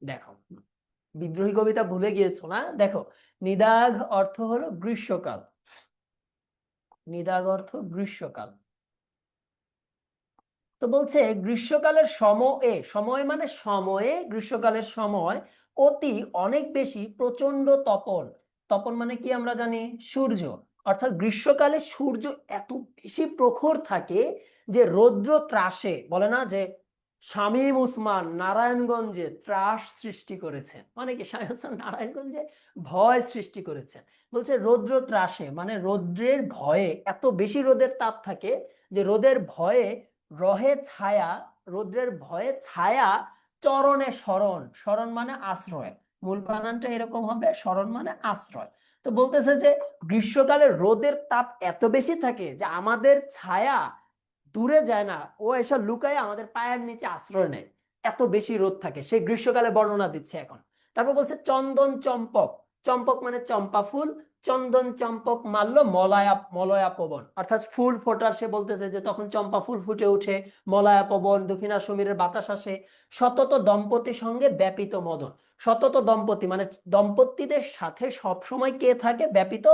দেখো, বিদ্রোহী কবিতা ভুলে গিয়েছো না? দেখো, নিদাঘ অর্থ হলো গ্রীষ্মকাল। নিদাঘ অর্থ গ্রীষ্মকাল। তো বলছে গ্রীষ্মকালের সময়ে, সময় মানে সময়ে, গ্রীষ্মকালের সময় অতি অনেক বেশি প্রচন্ড তপন। তপন মানে কি? আমরা জানি সূর্য। অর্থাৎ গ্রীষ্মকালে সূর্য এত বেশি প্রখর থাকে যে রৌদ্র ত্রাসে, বলে না যে শামীম ওসমান নারায়ণগঞ্জে ত্রাস সৃষ্টি করেছেন, মানে কি শামীম ওসমান নারায়ণগঞ্জে ভয় সৃষ্টি করেছেন। বলছে রৌদ্র ত্রাসে মানে রৌদ্রের ভয়ে, এত বেশি রোদের তাপ থাকে যে রোদের ভয়ে রহে ছায়া, রৌদ্রের ভয়ে ছায়া চরণে শরণ। শরণ মানে আশ্রয়, মূল বানানটা এরকম হবে, শরণ মানে আশ্রয়। তো বলতেছে যে গ্রীষ্মকালে রোদের তাপ এত বেশি থাকে যে আমাদের ছায়া দূরে যায় না, ও এসে লুকায় আমাদের পায়ের নিচে আশ্রয় নেয়, এত বেশি রোদ থাকে। সেই গ্রীষ্মকালে বর্ণনা দিচ্ছে এখন। তারপর বলছে চন্দন চম্পক। চম্পক মানে চম্পা ফুল। চন্দন চম্পক মাল্য মলয়া মলয়া পবন, অর্থাৎ ফুল ফোটার, সে বলতেছে যে তখন চম্পা ফুল ফুটে উঠে, মলয়া পবন, দক্ষিণা সমীরের বাতাস আসে, সতত দম্পতি সঙ্গে ব্যাপিত মদন। সতত দম্পতি মানে দম্পতিদের সাথে সব সময় কে থাকে? ব্যাপিত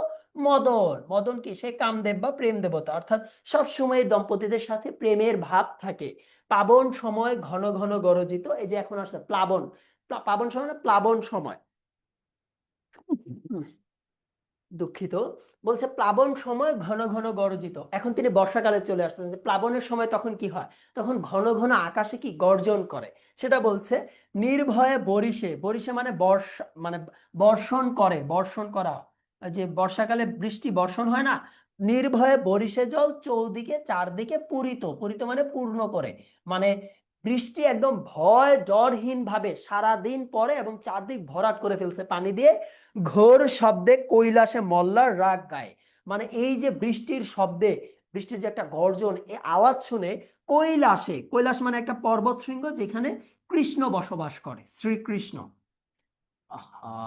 মদন। মদন কি? সে কামদেব বা প্রেম দেবতা, অর্থাৎ সবসময় এই দম্পতিদের সাথে প্রেমের ভাব থাকে। পাবন সময় ঘন ঘন গরজিত, এই যে এখন আসছে প্লাবন, পাবন সময় না, প্লাবন সময়, দুঃখিত, বলছে প্লাবন সময় ঘন ঘন গর্জিত। এখন তিনি বর্ষাকালে চলে আসছেন, যে প্লাবনের সময় তখন কি হয়? তখন ঘন ঘন আকাশে কি গর্জন করে, সেটা বলছে। নির্ভয়ে বরিশে, বরিশে মানে বর্ষা, মানে বর্ষণ করে, বর্ষণ করা, যে বর্ষাকালে বৃষ্টি বর্ষণ হয় না, নির্ভয়ে বরিশে জল চৌদিকে চারদিকে পূরিত, পূরিত মানে পূর্ণ করে, মানে বৃষ্টি একদম ভয় ডরহীন ভাবে সারাদিন পরে এবং চারদিক ভরাট করে ফেলছে পানি দিয়ে। ঘোর শব্দে কৈলাসে মল্লার রাগ গায়, মানে এই যে বৃষ্টির শব্দে, বৃষ্টির যে একটা গর্জন, এই আওয়াজ শুনে কৈলাসে, কৈলাস মানে একটা পর্বত শৃঙ্গ যেখানে কৃষ্ণ বসবাস করে, শ্রীকৃষ্ণ। আহা,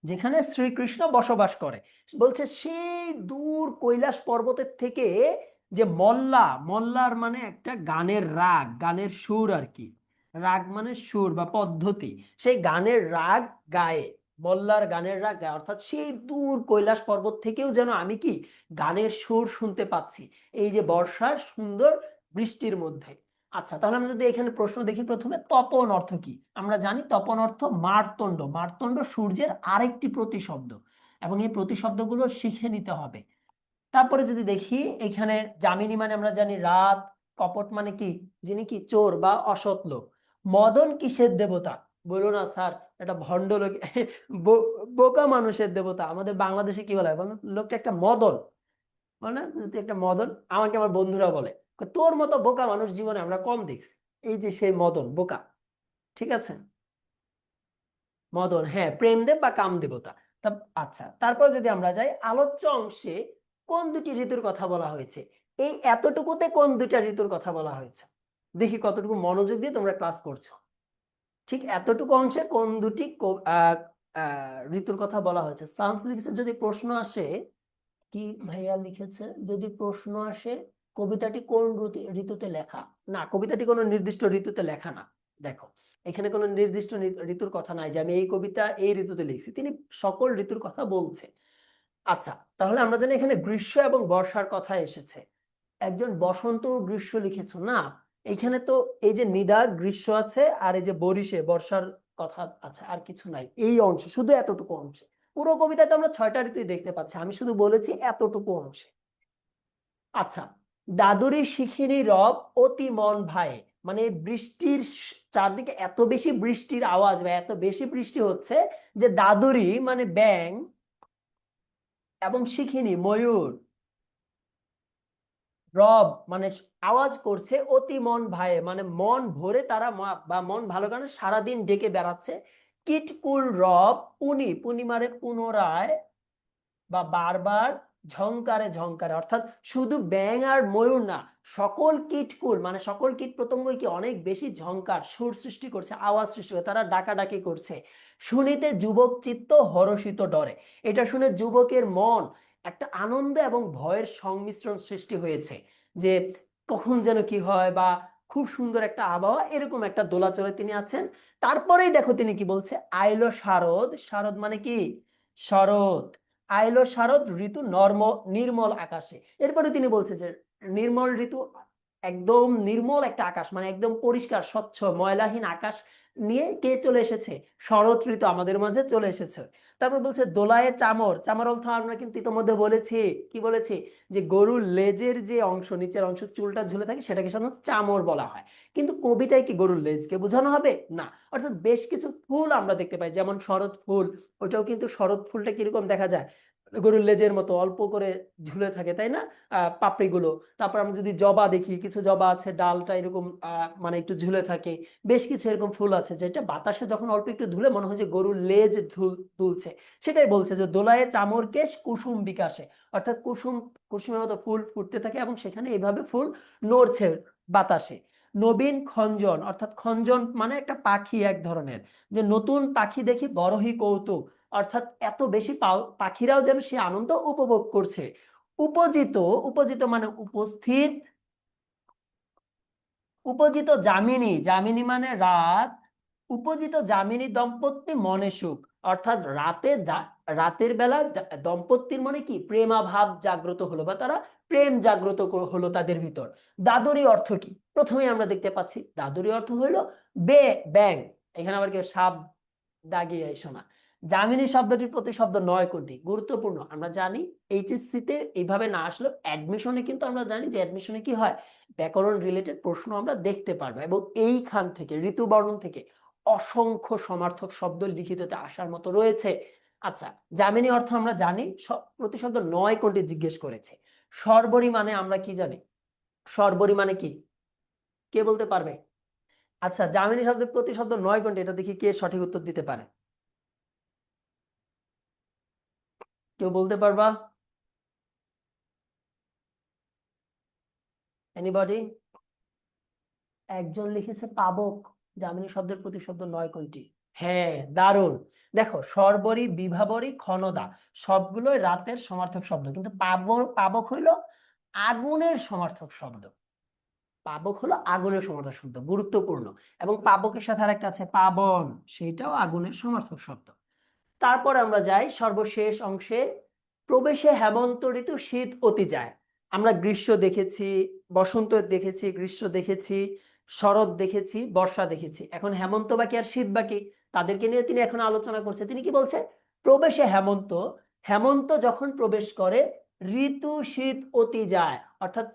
যেখানে শ্রীকৃষ্ণ বসবাস করে, বলছে সেই দূর কৈলাস পর্বতের থেকে যে মল্লা, মল্লার মানে একটা গানের রাগ, গানের সুর আর কি, রাগ মানে সুর বা পদ্ধতি, সেই গানের রাগ গায়ে, মল্লার গানের রাগ গায়ে, অর্থাৎ সেই দূর কৈলাস পর্বত থেকেও যেন আমি কি গানের সুর শুনতে পাচ্ছি এই যে বর্ষার সুন্দর বৃষ্টির মধ্যে। আচ্ছা, তাহলে আমরা যদি এখানে প্রশ্ন দেখি, প্রথমে তপন অর্থ কি? আমরা জানি তপন অর্থ মার্তণ্ড, মার্তণ্ড সূর্যের আরেকটি প্রতিশব্দ, এবং এই প্রতিশব্দগুলো শিখে নিতে হবে। তারপরে যদি দেখি এখানে যামিনী মানে আমরা জানি রাত, কপট মানে কি? যিনি কি চোর বা অসৎ লোক। মদন কিসের দেবতা? বলো না স্যার, এটা ভণ্ড লোক, বোকা মানুষের দেবতা। আমাদের বাংলাদেশে কি বলে? লোকটা একটা মদন, বলে না তুই একটা মদন, আমাকে আমার বন্ধুরা বলে, তোর মতো বোকা মানুষ জীবনে আমরা কম দেখছি। এই যে সেই মদন বোকা, ঠিক আছে, মদন, হ্যাঁ, প্রেমদেব বা কামদেবতা। তা আচ্ছা, তারপর যদি আমরা যাই আলোচ্য অংশে কোন দুটি ঋতুর কথা বলা হয়েছে, এই এতটুকুতে কোন দুটা ঋতুর কথা বলা হয়েছে? দেখি কতটুকু মনোযোগ দিয়ে তোমরা ক্লাস করছো। ঠিক এতটুকু অংশে কোন দুটি ঋতুর কথা বলা হয়েছে? সায়েন্স লিখেছে, যদি প্রশ্ন আসে, কি ভাইয়া লিখেছে, যদি প্রশ্ন আসে কবিতাটি কোন ঋতুতে লেখা, না কবিতাটি কোনো নির্দিষ্ট ঋতুতে লেখা না। দেখো, এখানে কোনো নির্দিষ্ট ঋতুর কথা নাই যে আমি এই কবিতা এই ঋতুতে লিখছি, তিনি সকল ঋতুর কথা বলছে। আচ্ছা, তাহলে আমরা জানি এখানে গ্রীষ্ম এবং বর্ষার কথা এসেছে, একজন বসন্ত ও গ্রীষ্ম লিখেছো না, এখানে তো এই যে নিদা গ্রীষ্ম আছে, আর এই যে বরিশে বর্ষার কথা আছে, আর কিছু নাই এই অংশে, শুধু এতটুকু অংশে। পুরো কবিতাতে আমরা 6টা ঋতুই দেখতে পাচ্ছি, আমি শুধু বলেছি এতটুকু অংশে। আচ্ছা, দাদুরি শিখিনী রব অতি মন ভাই, মানে বৃষ্টির চারদিকে এত বেশি বৃষ্টির আওয়াজ বা এত বেশি বৃষ্টি হচ্ছে যে দাদুরি মানে ব্যাং এবং শিখিনী ময়ূর, রব মানে আওয়াজ করছে, অতি মন ভাইয়ে মানে মন ভরে তারা বা মন ভালো কারণে সারাদিন ডেকে বেড়াচ্ছে। কিটকুল রব পুনি, পুনি মানে পুনরায় বা বারবার, ঝংকারে ঝংকারে, অর্থাৎ শুধু ব্যাঙ আর ময়ূর না, সকল কীটকুল মানে সকল কীট পতঙ্গই কি অনেক বেশি ঝংকার সুর সৃষ্টি করছে, আওয়াজ সৃষ্টি করছে, তারা ডাকাডাকি করছে। শুনিতে যুবক চিত্ত হরষিত ডরে, এটা শুনে যুবকের মন একটা আনন্দ এবং ভয়ের সংমিশ্রণ সৃষ্টি হয়েছে, যে কখন যেন কি হয়, বা খুব সুন্দর একটা আবহাওয়া, এরকম একটা দোলাচলে তিনি আছেন। তারপরেই দেখো তিনি কি বলছে, আইলো শারদ, শারদ মানে কি? শরৎ, আইলো শারদ ঋতু নির্মল আকাশে। এরপরে তিনি বলছে যে নির্মল ঋতু, একদম নির্মল একটা আকাশ, মানে একদম পরিষ্কার স্বচ্ছ ময়লাহীন আকাশ নিয়ে কে চলে এসেছে? শরৎ ঋতু আমাদের মাঝে চলে এসেছে। তারপর বলছে দোলায়ে চামর, চামর অর্থ আমরা কিন্তু ইতিমধ্যে বলেছি, কি বলেছি, যে গরুর লেজের যে অংশ, নিচের অংশ চুলটা ঝুলে থাকে সেটাকে সাধারণত চামর বলা হয়, কিন্তু কবিতায় কি গরুর লেজকে বোঝানো হবে? না। অর্থাৎ বেশ কিছু ফুল আমরা দেখতে পাই, যেমন শরৎ ফুল, ওটাও কিন্তু শরৎ ফুলটা কিরকম দেখা যায়, গরুর লেজের মতো অল্প করে ঝুলে থাকে, তাই না, পাপড়িগুলো। তারপর আমরা যদি জবা দেখি, কিছু জবা আছে ডালটা এরকম মানে একটু ঝুলে থাকে। বেশ কিছু এরকম ফুল আছে যেটা বাতাসে যখন অল্প একটু ধুলে মনে হয় যে গরুর লেজ দুলছে। সেটাই বলছে যে দোলায়ে চামর কেশ কুসুম বিকাশে, অর্থাৎ কুসুম, কুসুমের মতো ফুল ফুটতে থাকে এবং সেখানে এইভাবে ফুল নড়ছে বাতাসে। নবীন খঞ্জন, অর্থাৎ খঞ্জন মানে একটা পাখি এক ধরনের, যে নতুন পাখি দেখি বড়ই কৌতুক, অর্থাৎ এত বেশি পাখিরাও যেন সে আনন্দ উপভোগ করছে। উপজিত, উপজিত মানে উপস্থিত, উপজিত যামিনী, যামিনী মানে রাত, উপজিত যামিনী দম্পতি মনে সুখ, অর্থাৎ রাতের বেলা দম্পতির মনে কি প্রেমাভাব জাগ্রত হলো বা তারা প্রেম জাগ্রত হলো তাদের ভিতর। দাদুরি অর্থ কি? প্রথমে আমরা দেখতে পাচ্ছি দাদুরি অর্থ হইলো ব্যাং। এখানে আবার কেউ সাপ দাগিয়ে এসো না। যামিনী শব্দটির প্রতিশব্দ 9 কোটি। গুরুত্বপূর্ণ, আমরা জানি এইচএসসি তে এইভাবে না আসলেও অ্যাডমিশনে কিন্তু আমরা জানি যে অ্যাডমিশনে কি হয়, ব্যাকরণ রিলেটেড প্রশ্ন আমরা দেখতে পারবো এবং এইখান থেকে ঋতুবর্ণন থেকে অসংখ্য সমার্থক শব্দ লিখিততে আসার মতো রয়েছে। আচ্ছা, যামিনী অর্থ আমরা জানি, প্রতিশব্দ 9 কোটি জিজ্ঞেস করেছে। সর্বরী মানে আমরা কি জানি? সর্বরী মানে কি, কে বলতে পারবে? আচ্ছা, যামিনী শব্দের প্রতিশব্দ 9 কোটি, এটা দেখি কে সঠিক উত্তর দিতে পারে। কেউ বলতে পারবা? এনিবডি? একজন লিখেছে পাবক। যামিনী শব্দের প্রতিশব্দ 9 কোনটি? হ্যাঁ, দারুণ। দেখো, সর্বরী, বিভাবরী, ক্ষণদা সবগুলোই রাতের সমার্থক শব্দ, কিন্তু পাবক হইলো আগুনের সমার্থক শব্দ। পাবক হলো আগুনের সমার্থক শব্দ, গুরুত্বপূর্ণ। এবং পাবকের সাথে আরেকটা আছে পাবন, সেটাও আগুনের সমার্থক শব্দ। তারপর আমরা যাই সর্বশেষ অংশে, প্রবেশে হেমন্ত ঋতু শীত অতি যায়। আমরা গ্রীষ্ম দেখেছি, বসন্ত দেখেছি, গ্রীষ্ম দেখেছি, শরৎ দেখেছি, বর্ষা দেখেছি, এখন হেমন্ত বাকি আর শীত বাকি। তাদেরকে নিয়ে তিনি এখন আলোচনা করছে। তিনি কি বলছে? প্রবেশে হেমন্ত, হেমন্ত যখন প্রবেশ করে ঋতু শীত অতি যায়, অর্থাৎ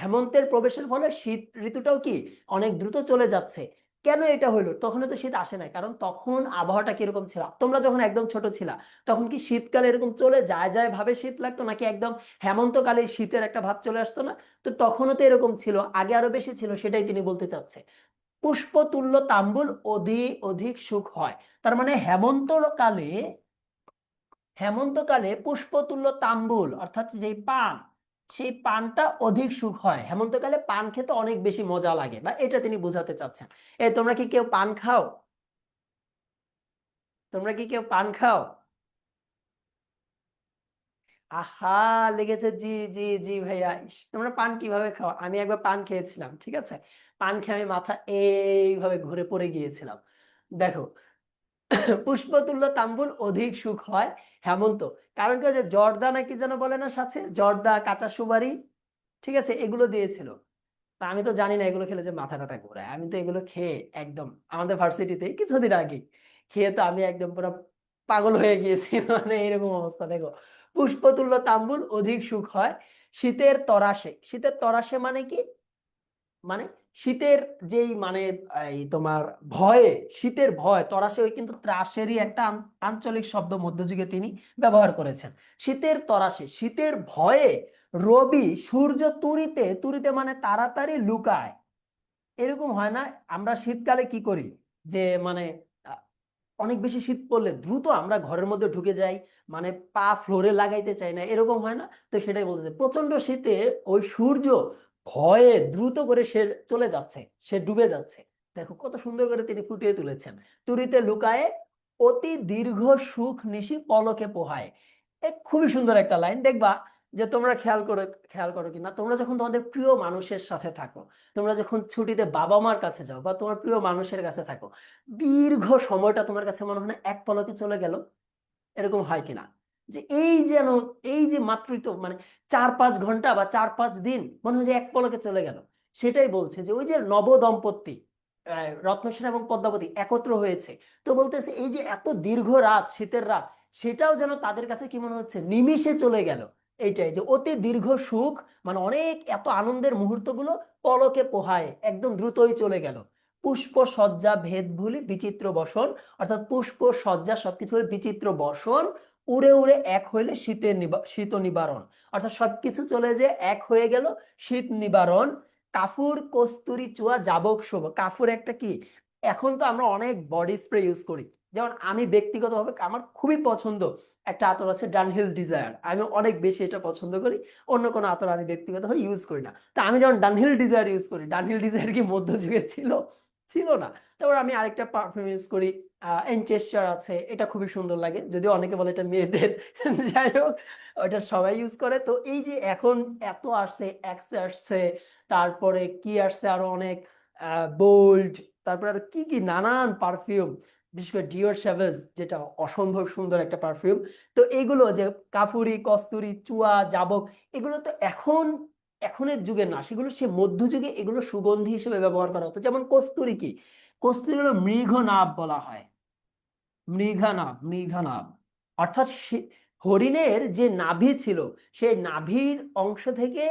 হেমন্তের প্রবেশের ফলে শীত ঋতুটাও কি অনেক দ্রুত চলে যাচ্ছে। কেন এটা হইলো? তখন তো শীত আসে নাই, কারণ তখন আবহাওয়াটা কিরকম ছিল? তোমরা যখন একদম ছোট ছিলা তখন কি শীতকালে এরকম চলে যায় যায় ভাবে শীত লাগতো, নাকি একদম হেমন্তকালে শীতের একটা ভাব চলে আসতো না? তো তখনও তো এরকম ছিল, আগে আরো বেশি ছিল, সেটাই তিনি বলতে চাচ্ছে। পুষ্পতুল্য তাম্বুল অধিক অধিক সুখ হয়, তার মানে হেমন্তকালে পুষ্পতুল্য তাম্বুল অর্থাৎ যেই পান, সেই পানটা অধিক সুখ হয়। হেমন্তকালে পান খেতে অনেক বেশি মজা লাগে, বা এটা তিনি বোঝাতে চাচ্ছেন। তোমরা কি কেউ পান খাও? তোমরা কি কেউ পান খাও? আহা, লেগেছে। জি জি জি ভাইয়া। তোমরা পান কিভাবে খাও? আমি একবার পান খেয়েছিলাম, ঠিক আছে? পান খেয়ে আমি মাথা এইভাবে ঘুরে পড়ে গিয়েছিলাম। দেখো, পুষ্পতুল্য তাম্বুল অধিক সুখ হয় হেমন্ত। কারণ কি, যে জর্দা নাকি যেন বলে না, সাথে জর্দা, কাঁচা সুপারি, ঠিক আছে, এগুলো দিয়েছিল। তা আমি তো জানি না এগুলো খেলে যে মাথা টাথা ঘোরায়। আমি তো এগুলো খেয়ে একদম আমাদের ভার্সিটিতে কিছুদিন আগে খেয়ে তো আমি একদম পুরো পাগল হয়ে গিয়েছি। মানে এরকম অবস্থা। দেখো, পুষ্পতুল্য তাম্বুল অধিক সুখ হয় শীতের তরাসে। শীতের তরাসে মানে কি? মানে শীতের যেই মানে এই তোমার ভয়ে, শীতের ভয়, তরাসে ওই কিন্তু ত্রাসেরই একটা আঞ্চলিক শব্দ মধ্যযুগে তিনি ব্যবহার করেছেন। শীতের তরাসে, শীতের ভয়ে রবি সূর্য তুরিতে, তুরিতে মানে তাড়াতাড়ি লুকায়। এরকম হয় না? আমরা শীতকালে কি করি, যে মানে আহ, অনেক বেশি শীত পড়লে দ্রুত আমরা ঘরের মধ্যে ঢুকে যাই, মানে পা ফ্লোরে লাগাইতে চাই না, এরকম হয় না? তো সেটাই বলতেছে, প্রচন্ড শীতে ওই সূর্য ভয়ে দ্রুত করে সে চলে যাচ্ছে, সে ডুবে যাচ্ছে। দেখো কত সুন্দর করে তিনি ফুটিয়ে তুলেছেন। তুরিতে লুকায়ে অতি দীর্ঘ সুখ নিশি পলকে পোহায়। খুবই সুন্দর একটা লাইন। দেখবা যে তোমরা খেয়াল করো কিনা, তোমরা যখন তোমাদের প্রিয় মানুষের সাথে থাকো, তোমরা যখন ছুটিতে বাবা মার কাছে যাও বা তোমার প্রিয় মানুষের কাছে থাকো, দীর্ঘ সময়টা তোমার কাছে মনে হয় না এক পলকে চলে গেল? এরকম হয় কিনা? যে এই যেন, এই যে মাত্রই তো মানে 4-5 ঘন্টা বা 4-5 দিন মনে হয় যে এক পলকে চলে গেল। সেটাই বলছে যে ওই যে নব দম্পতি রত্নসেন এবং পদ্মাবতী একত্র হয়েছে, তো বলতেছে এই যে এত দীর্ঘ রাত, শীতের রাত, সেটাও যেন তাদের কাছে কি মনে হচ্ছে, নিমিষে চলে গেল। এইটাই যে অতি দীর্ঘ সুখ, মানে অনেক এত আনন্দের মুহূর্তগুলো পলকে পোহায়, একদম দ্রুতই চলে গেল। পুষ্প সজ্জা ভেদ ভুলি বিচিত্র বসন, অর্থাৎ পুষ্প সজ্জা সবকিছু বিচিত্র বসন, উড়ে উড়ে এক হইলে শীত নিবারণ, অর্থাৎ সবকিছু চলে যে এক হয়ে গেল, শীত নিবারণ। কাফুর কস্তুরি চুয়া যাবক শুভ। কাফুর একটা কি, এখন তো আমরা অনেক বডি স্প্রে ইউজ করি, যেমন আমি ব্যক্তিগতভাবে আমার খুবই পছন্দ একটা আতর আছে ডানহিল ডিজায়ার, আমি অনেক বেশি এটা পছন্দ করি। অন্য কোনো আতর আমি ব্যক্তিগতভাবে ইউজ করি না। তা আমি যেমন ডানহিল ডিজায়ার ইউজ করি, ডানহিল ডিজায়ার কি মধ্যযুগে ছিল? ছিল না। তারপর আমি আরেকটা পারফিউম ইউজ করি, এনচেস্টার আছে, এটা খুবই সুন্দর লাগে, যদিও অনেকে বলে এটা মেয়েদের। যাই হোক, ওটা সবাই ইউজ করে। তো এই যে এখন এত আসছে, এক্সে আসছে, তারপরে কি আসছে আরো অনেক বোল্ড, তারপরে আর কি কি নানান পারফিউম, বিশেষ করে ডিওর স্যাভেজ, যেটা অসম্ভব সুন্দর একটা পারফিউম। তো এগুলো যে কাফুরি, কস্তুরি, চুয়া, জাবক, এগুলো তো এখনের যুগে না, সেগুলো সে মধ্যযুগে এগুলো সুগন্ধি হিসেবে ব্যবহার করা হতো। যেমন কস্তুরি কি, কস্তুরি হলো মৃগনাভ বলা হয়, মৃগনাভ, অর্থাৎ হরিণের যে নাভি ছিল সেই নাভির অংশ থেকে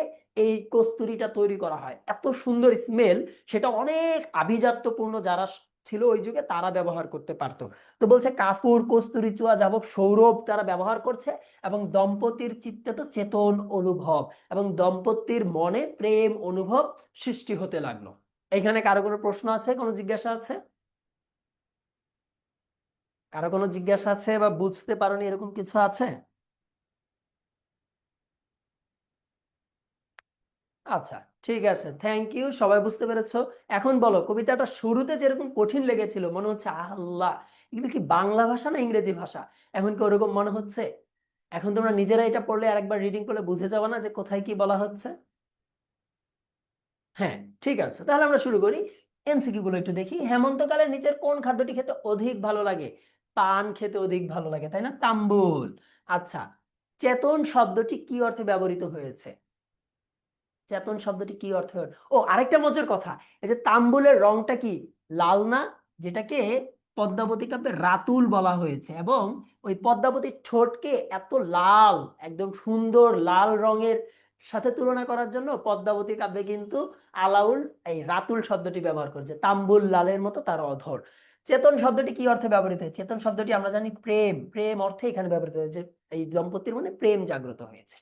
এই কস্তুরিটা তৈরি করা হয়। এত সুন্দর স্মেল, সেটা অনেক আভিজাত্যপূর্ণ যারা ছিল ওই যুগে তারা ব্যবহার করতে পারতো। তো বলছে কাফুর, কস্তুরি, চুয়া, জাবক, সৌরভ তারা ব্যবহার করছে, এবং দম্পতির চিত্তে তো চেতন অনুভব, এবং দম্পতির মনে প্রেম অনুভব সৃষ্টি হতে লাগলো। এখানে কারো কোনো প্রশ্ন আছে, কোনো জিজ্ঞাসা আছে? কারো কোনো জিজ্ঞাসা আছে বা বুঝতে পারোনি এরকম কিছু আছে? আচ্ছা, ঠিক আছে, থ্যাংক ইউ, সবাই বুঝতে পেরেছো। এখন বলো, কবিতাটা শুরুতে যেরকম কঠিন লেগেছিল, মনে হচ্ছে আল্লাহ এগুলো কি বাংলা ভাষা না ইংরেজি ভাষা, এখন কি ওরকম মনে হচ্ছে? এখন তোমরা নিজেরা এটা পড়লে আরেকবার রিডিং করলে বুঝে যাবে না যে কোথায় কি বলা হচ্ছে? হ্যাঁ, ঠিক আছে, তাহলে আমরা শুরু করি। এমসিকিউ গুলো একটু দেখি। হেমন্তকালে নিচের কোন খাদ্যটি খেতে অধিক ভালো লাগে? পান খেতে অধিক ভালো লাগে, তাই না? তাম্বুল। আচ্ছা, চেতন শব্দটি কি অর্থে ব্যবহৃত হয়েছে? চেতন শব্দটি কি অর্থে ও আরেকটা মজার কথা, এই যে তাম্বুলের রংটা কি লাল না, যেটাকে পদ্মাবতী কাব্যে রাতুল বলা হয়েছে, এবং ওই পদ্মাবতীর ঠোঁটকে এত লাল, একদম সুন্দর লাল রঙের সাথে তুলনা করার জন্য পদ্মাবতী কাব্যে কিন্তু আলাউল এই রাতুল শব্দটি ব্যবহার করেছে, তাম্বুল লালের মতো তার অধর। চেতন শব্দটি কি অর্থে ব্যবহৃত হয়েছে? চেতন শব্দটি আমরা জানি প্রেম, প্রেম অর্থে এখানে ব্যবহৃত হয়েছে, এই দম্পতির মনে প্রেম জাগ্রত হয়েছে।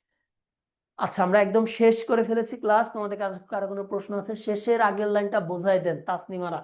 আচ্ছা, আমরা একদম শেষ করে ফেলেছি ক্লাস। তোমাদের কারো কোনো প্রশ্ন আছে? শেষের আগের লাইনটা বোঝাই দেন তাসনিমারা।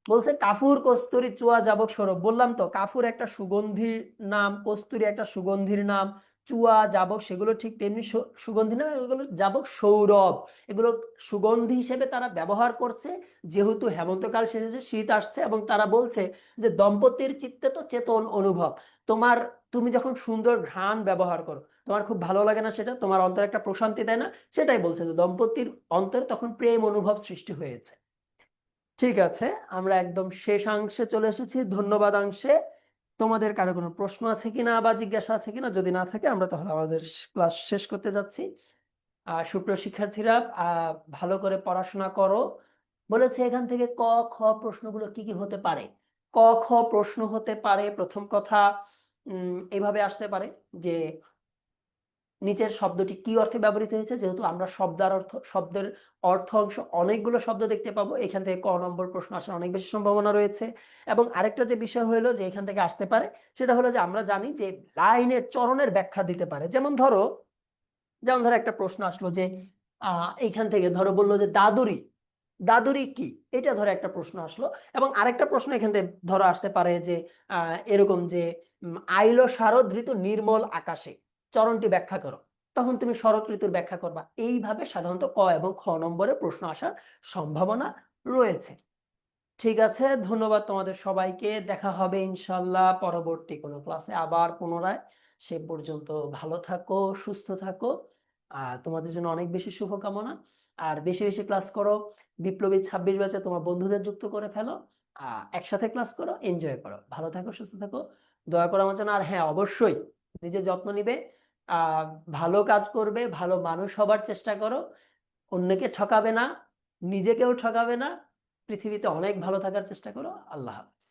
বলছে কাফুর, কস্তুরী, চুয়া, জাবক, সৌরভ। বললাম তো কাফুর একটা সুগন্ধির নাম, কস্তুরী একটা সুগন্ধির নাম, চুয়া, জাবক সেগুলো ঠিক তেমনি সুগন্ধি নাম, এগুলো জাবক, সৌরভ, এগুলো সুগন্ধি হিসেবে তারা ব্যবহার করছে, যেহেতু হেমন্তকাল শেষে শীত আসছে, এবং তারা বলছে যে দম্পতির চিত্তে তো চেতন অনুভব। তোমার, তুমি যখন সুন্দর ঘ্রাণ ব্যবহার করো, তোমার খুব ভালো লাগে না সেটা? তোমার অন্তরে একটা প্রশান্তি দেয় না? সেটাই বলছে যে দম্পতির অন্তরে তখন প্রেম অনুভব সৃষ্টি হয়েছে। ঠিক আছে, আমরা একদম শেষাংশে চলে এসেছি, ধন্যবাদাংশে। তোমাদের কারো কোনো প্রশ্ন আছে কিনা বা জিজ্ঞাসা আছে কিনা? যদি না থাকে আমরা তাহলে আমাদের ক্লাস শেষ করতে যাচ্ছি। সুপ্রিয় শিক্ষার্থীরা, ভালো করে পড়াশোনা করো। বলেছে এখান থেকে ক খ প্রশ্নগুলো কি কি হতে পারে। ক খ প্রশ্ন হতে পারে, প্রথম কথা এভাবে আসতে পারে যে নিচের শব্দটি কি অর্থে ব্যবহৃত হয়েছে, যেহেতু আমরা শব্দের অর্থ অংশ অনেকগুলো শব্দ দেখতে পাবো, এখান থেকে ক নম্বর প্রশ্ন আসার অনেক বেশি সম্ভাবনা রয়েছে। এবং আরেকটা যে বিষয় হলো যে এখান থেকে আসতে পারে, সেটা হলো যে আমরা জানি যে লাইনের চরণের ব্যাখ্যা দিতে পারে। যেমন ধরো একটা প্রশ্ন আসলো যে এইখান থেকে ধরো বললো যে দাদুরি, দাদুরি কি, এটা ধরো একটা প্রশ্ন আসলো। এবং আরেকটা প্রশ্ন এখান থেকে ধরো আসতে পারে যে এরকম যে আইলো শারদ ঋতু নির্মল আকাশে, চরণটি ব্যাখ্যা করো। তখন তুমি শরৎ ঋতুর ব্যাখ্যা করবা। এইভাবে সাধারণত ক এবং খ নম্বরে প্রশ্ন আসার সম্ভাবনা রয়েছে। ঠিক আছে, ধন্যবাদ তোমাদের সবাইকে। দেখা হবে ইনশাল্লাহ পরবর্তী কোনো ক্লাসে আবার পুনরায়। সে পর্যন্ত ভালো থাকো, সুস্থ থাকো। তোমাদের জন্য অনেক বেশি শুভকামনা। আর বেশি বেশি ক্লাস করো। বিপ্লবী 26 ব্যাচে তোমার বন্ধুদের যুক্ত করে ফেলো। একসাথে ক্লাস করো, এনজয় করো। ভালো থাকো, সুস্থ থাকো, দয়া করে আমার জন্য। আর হ্যাঁ, অবশ্যই নিজের যত্ন নিবে, আহ ভালো কাজ করবে, ভালো মানুষ হবার চেষ্টা করো, অন্যকে ঠকাবে না, নিজেকেও ঠকাবে না, পৃথিবীতে অনেক ভালো থাকার চেষ্টা করো। আল্লাহ হাফেজ।